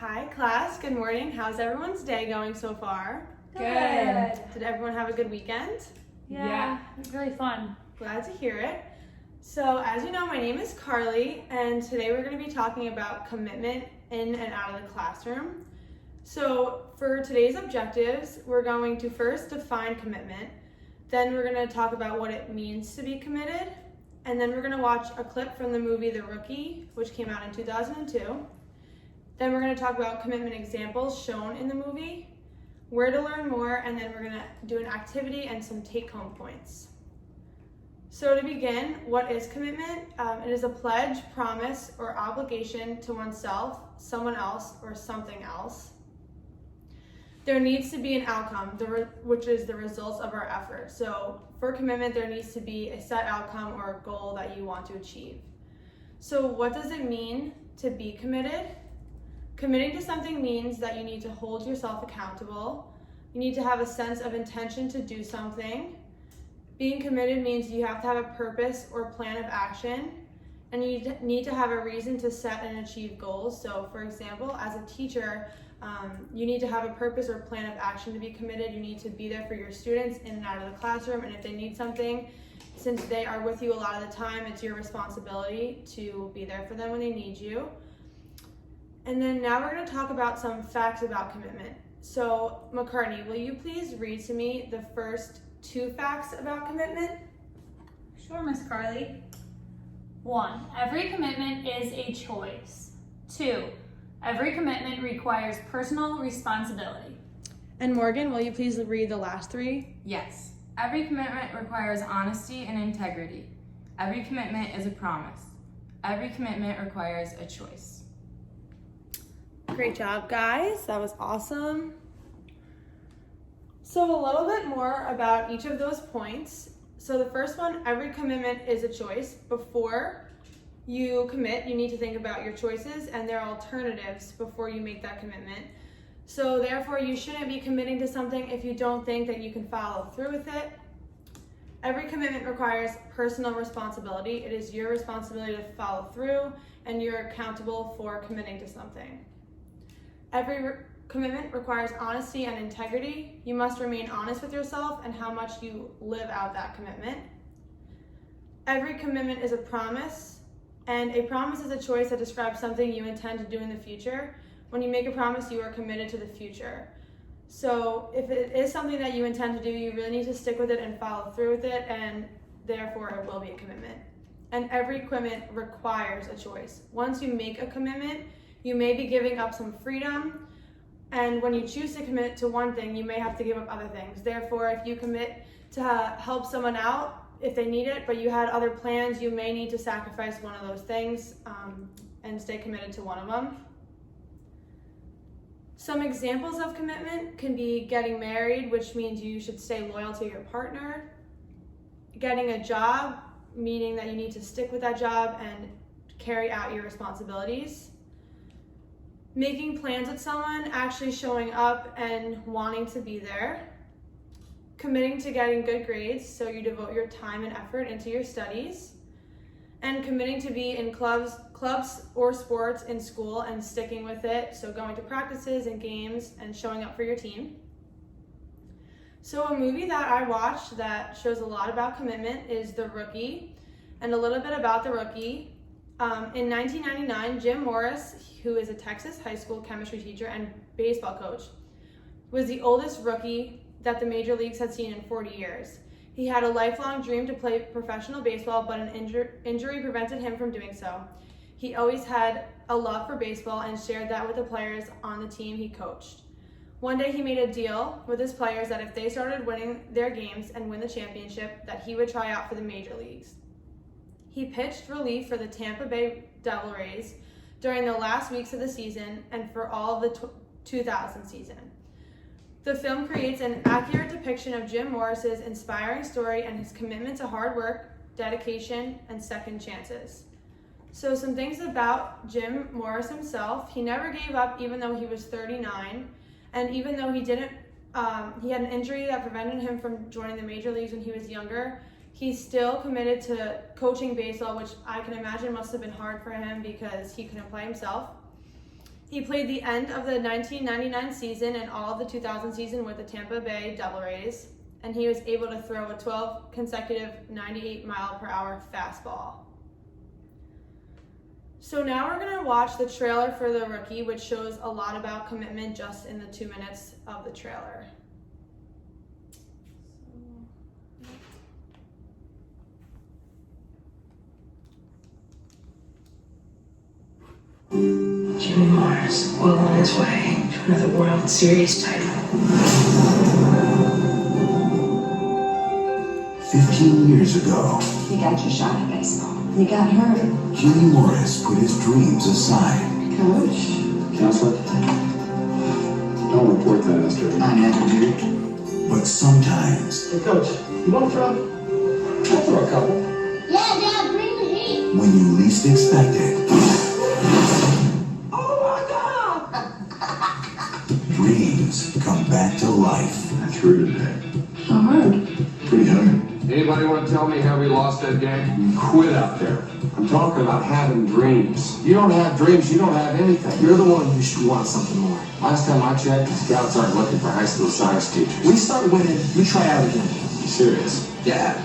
Hi class, good morning. How's everyone's day going so far? Good. Did everyone have a good weekend? Yeah. It was really fun. Glad to hear it. So as you know, my name is Carly, and today we're going to be talking about commitment in and out of the classroom. So for today's objectives, we're going to first define commitment, then we're going to talk about what it means to be committed, and then we're going to watch a clip from the movie The Rookie, which came out in 2002. Then we're going to talk about commitment examples shown in the movie, where to learn more, and then we're going to do an activity and some take-home points. So to begin, what is commitment? It is a pledge, promise, or obligation to oneself, someone else, or something else. There needs to be an outcome, which is the results of our effort. So for commitment, there needs to be a set outcome or a goal that you want to achieve. So what does it mean to be committed? Committing to something means that you need to hold yourself accountable. You need to have a sense of intention to do something. Being committed means you have to have a purpose or plan of action, and you need to have a reason to set and achieve goals. So for example, as a teacher, you need to have a purpose or plan of action to be committed. You need to be there for your students in and out of the classroom, and if they need something, since they are with you a lot of the time, it's your responsibility to be there for them when they need you. And then now we're going to talk about some facts about commitment. So McCartney, will you please read to me the first 2 facts about commitment? Sure, Miss Carly. 1. Every commitment is a choice. 2. Every commitment requires personal responsibility. And Morgan, will you please read the last 3? Yes. Every commitment requires honesty and integrity. Every commitment is a promise. Every commitment requires a choice. Great job, guys. That was awesome. So a little bit more about each of those points. So the first one, every commitment is a choice. Before you commit, you need to think about your choices and their alternatives before you make that commitment. So therefore, you shouldn't be committing to something if you don't think that you can follow through with it. Every commitment requires personal responsibility. It is your responsibility to follow through, and you're accountable for committing to something. Every commitment requires honesty and integrity. You must remain honest with yourself and how much you live out that commitment. Every commitment is a promise, and a promise is a choice that describes something you intend to do in the future. When you make a promise, you are committed to the future. So if it is something that you intend to do, you really need to stick with it and follow through with it, and therefore it will be a commitment. And every commitment requires a choice. Once you make a commitment, you may be giving up some freedom, and when you choose to commit to one thing, you may have to give up other things. Therefore, if you commit to help someone out if they need it, but you had other plans, you may need to sacrifice one of those things and stay committed to one of them. Some examples of commitment can be getting married, which means you should stay loyal to your partner. Getting a job, meaning that you need to stick with that job and carry out your responsibilities. Making plans with someone, actually showing up and wanting to be there. Committing to getting good grades, so you devote your time and effort into your studies. And committing to be in clubs or sports in school and sticking with it, so going to practices and games and showing up for your team. So a movie that I watched that shows a lot about commitment is The Rookie. And a little bit about The Rookie. In 1999, Jim Morris, who is a Texas high school chemistry teacher and baseball coach, was the oldest rookie that the major leagues had seen in 40 years. He had a lifelong dream to play professional baseball, but an injury prevented him from doing so. He always had a love for baseball and shared that with the players on the team he coached. One day he made a deal with his players that if they started winning their games and win the championship, that he would try out for the major leagues. He pitched relief for the Tampa Bay Devil Rays during the last weeks of the season and for all of the 2000 season. The film creates an accurate depiction of Jim Morris's inspiring story and his commitment to hard work, dedication, and second chances. So some things about Jim Morris himself: he never gave up even though he was 39, and even though he had an injury that prevented him from joining the major leagues when he was younger, He's still committed to coaching baseball, which I can imagine must have been hard for him because he couldn't play himself. He played the end of the 1999 season and all of the 2000 season with the Tampa Bay Devil Rays, and he was able to throw a 12 consecutive 98-mile-per-hour fastball. So now we're going to watch the trailer for The Rookie, which shows a lot about commitment just in the 2 minutes of the trailer. Jimmy Morris, well on his way to another World Series title. 15 years ago, You got your shot at baseball. You got hurt. Jimmy Morris put his dreams aside. Coach, Counselor? Don't report that, Esther. I never do. But sometimes, Hey, Coach, you want to throw? I'll throw a couple. Yeah, Dad, bring the heat. when you least expect it, Oh my God! dreams come back to life. I threw today. How hard? Pretty hard. Anybody want to tell me how we lost that game? You quit out there. I'm talking about having dreams. You don't have dreams, you don't have anything. You're the one who should want something more. Last time I checked, the scouts aren't looking for high school science teachers. We start winning, we try out again. You serious? Yeah.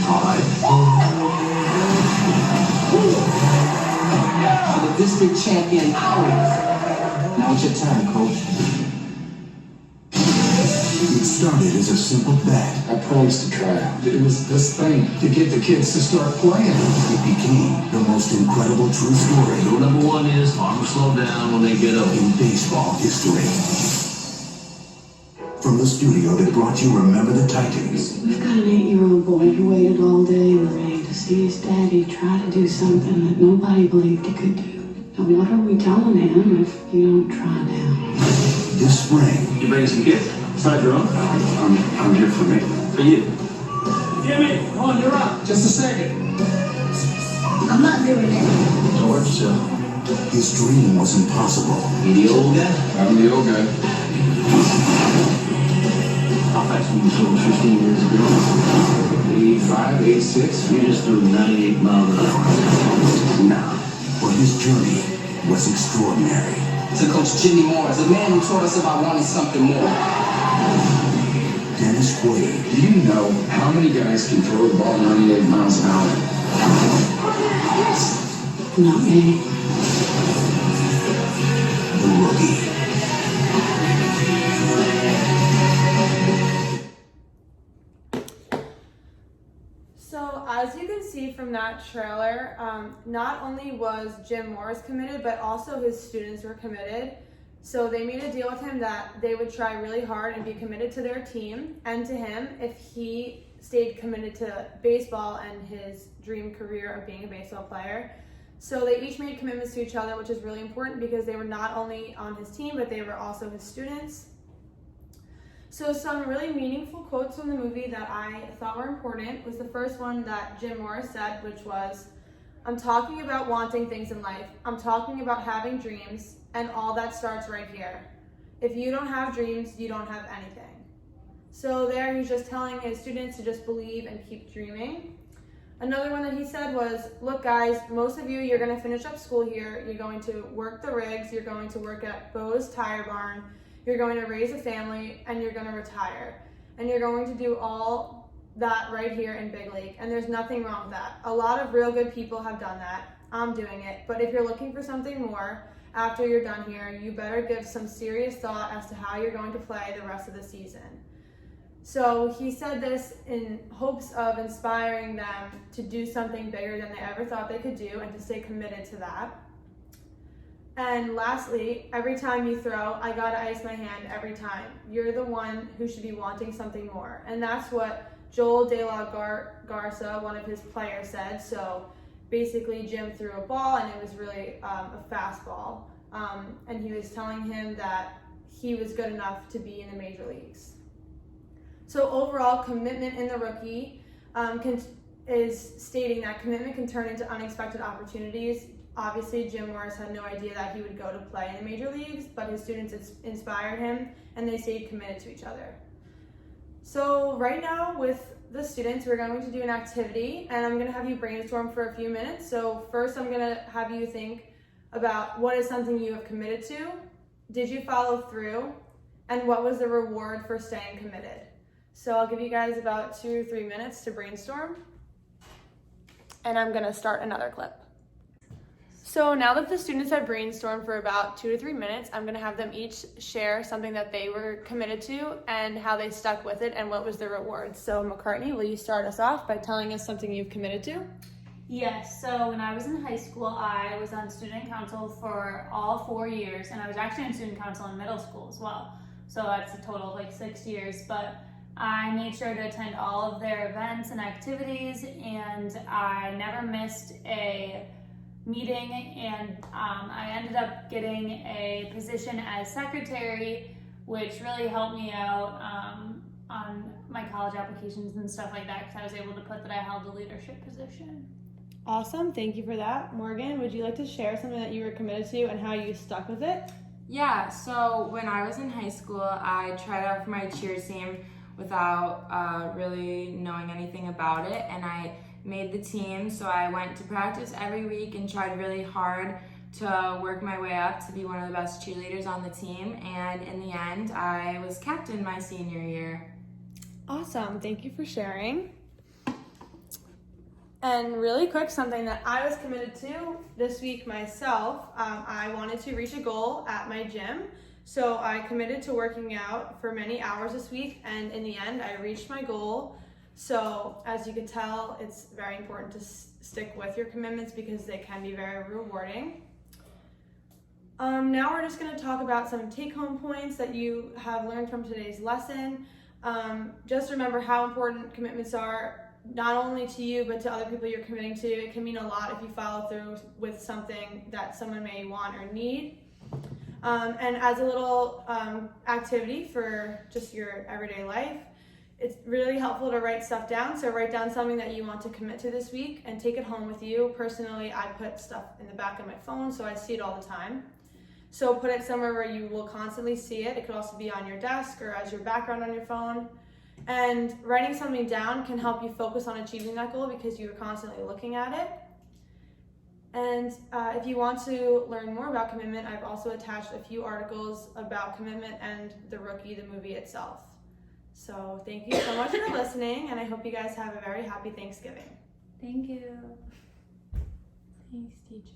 All right. For the district champion Owls. Now it's your turn, coach. It started as a simple bet. I promised to try out. It was this thing to get the kids to start playing. It became the most incredible true story Rule number one is farmers slow down when they get up. in baseball history. From the studio that brought you Remember the Titans, We've got an 8-year-old boy who waited all day in the rain to see his daddy try to do something that nobody believed he could do. Now what are we telling him if you don't try now? this spring, You bringing some kids? Besides your own? I'm here for me. For you. Jimmy, come on, you're up. Just a second. I'm not doing it. Don't work yourself. his dream was impossible. You the old guy? I'm the old guy. How fast were you throw 15 years ago? 85, 86. You just threw 98 miles an hour. Nah. But his journey was extraordinary. To Coach Jimmy Morris, a man who taught us about wanting something more. Dennis Quaid, Do you know how many guys can throw the ball 98 miles an hour? Not me. the rookie. So as you can see from that trailer, not only was Jim Morris committed, but also his students were committed. So they made a deal with him that they would try really hard and be committed to their team and to him if he stayed committed to baseball and his dream career of being a baseball player. So they each made commitments to each other, which is really important because they were not only on his team, but they were also his students. So some really meaningful quotes from the movie that I thought were important was the first one that Jim Morris said, which was, "I'm talking about wanting things in life. I'm talking about having dreams, and all that starts right here. If you don't have dreams, you don't have anything." So there he's just telling his students to just believe and keep dreaming. Another one that he said was, "Look guys, most of you, you're going to finish up school here. You're going to work the rigs. You're going to work at Bo's Tire Barn. You're going to raise a family, and you're going to retire. And you're going to do all that right here in Big Lake. And there's nothing wrong with that. A lot of real good people have done that. I'm doing it. But if you're looking for something more after you're done here, you better give some serious thought as to how you're going to play the rest of the season." So he said this in hopes of inspiring them to do something bigger than they ever thought they could do and to stay committed to that. And lastly, every time you throw, I gotta ice my hand every time. You're the one who should be wanting something more. And that's what Joel De La Garza, one of his players, said. So basically Jim threw a ball and it was really a fastball. And he was telling him that he was good enough to be in the major leagues. So overall, commitment in The Rookie is stating that commitment can turn into unexpected opportunities. Obviously, Jim Morris had no idea that he would go to play in the major leagues, but his students inspired him and they stayed committed to each other. So right now with the students, we're going to do an activity and I'm going to have you brainstorm for a few minutes. So first I'm going to have you think about what is something you have committed to, did you follow through, and what was the reward for staying committed. So I'll give you guys about 2 or 3 minutes to brainstorm, and I'm gonna start another clip. So now that the students have brainstormed for about 2 to 3 minutes, I'm gonna have them each share something that they were committed to and how they stuck with it and what was the reward. So McCartney, will you start us off by telling us something you've committed to? Yes, so when I was in high school, I was on student council for all 4 years, and I was actually on student council in middle school as well. So that's a total of like 6 years, but I made sure to attend all of their events and activities, and I never missed a meeting, and I ended up getting a position as secretary, which really helped me out on my college applications and stuff like that, because I was able to put that I held a leadership position. Awesome, thank you for that. Morgan, would you like to share something that you were committed to and how you stuck with it? Yeah, so when I was in high school, I tried out for my cheer team without really knowing anything about it, and I made the team. So I went to practice every week and tried really hard to work my way up to be one of the best cheerleaders on the team, and in the end I was captain my senior year. Awesome, thank you for sharing. And really quick, something that I was committed to this week myself, I wanted to reach a goal at my gym. So I committed to working out for many hours this week, and in the end I reached my goal. So as you can tell, it's very important to stick with your commitments because they can be very rewarding. Now we're just going to talk about some take-home points that you have learned from today's lesson. Just remember how important commitments are, not only to you, but to other people you're committing to. It can mean a lot if you follow through with something that someone may want or need. And as a little activity for just your everyday life, it's really helpful to write stuff down. So write down something that you want to commit to this week and take it home with you. Personally, I put stuff in the back of my phone so I see it all the time. So put it somewhere where you will constantly see it. It could also be on your desk or as your background on your phone. And writing something down can help you focus on achieving that goal because you're constantly looking at it. And if you want to learn more about commitment, I've also attached a few articles about commitment and The Rookie, the movie itself. So thank you so much for listening, and I hope you guys have a very happy Thanksgiving. Thank you. Thanks, teacher.